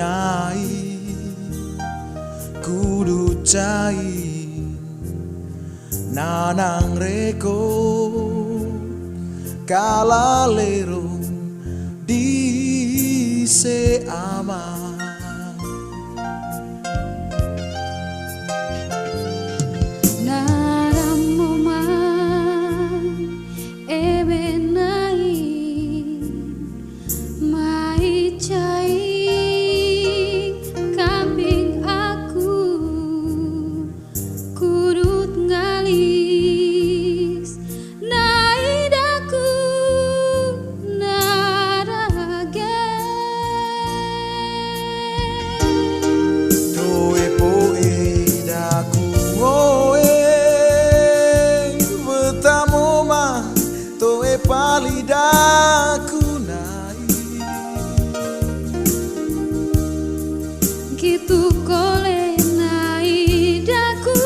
nai kudu cai nanang reko kalalero di se ama palidaku nai gitu kole nai daku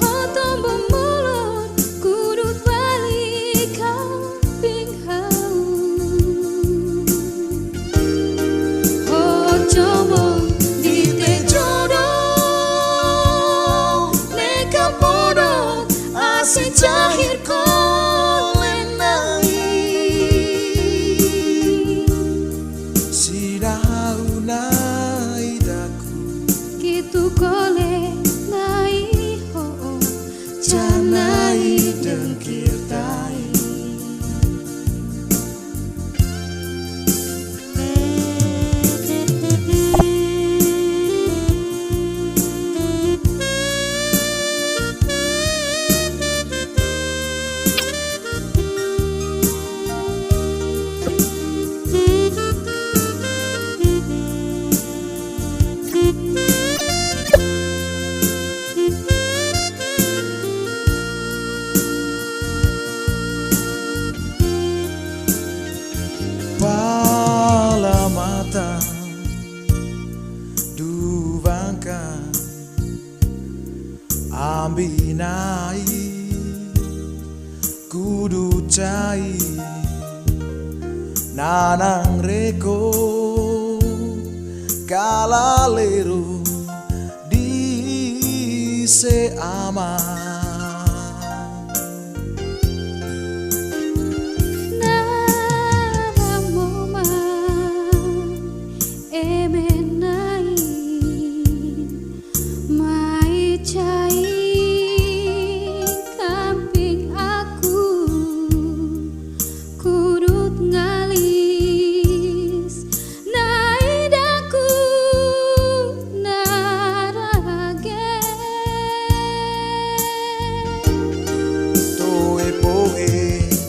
hotom bemulur kudut balik kamping hau coba di jodoh neka bodoh asik cahir kole nai ho janai dengkir tai pala mata duvangkan ambinai kudu cai nanang reko kalalero di se ama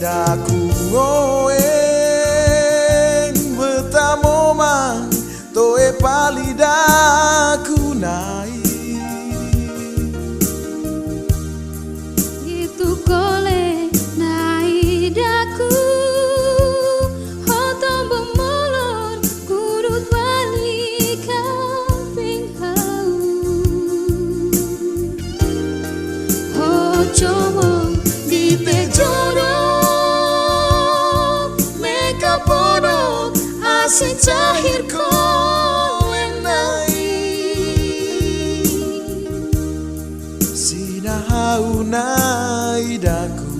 daku ngoeng betamo mang toe palidaku nai gitu kole nai daku hotom bemulur kudut balik kamping hau coba di jodoh asik cahir kole nai sinahau nai daku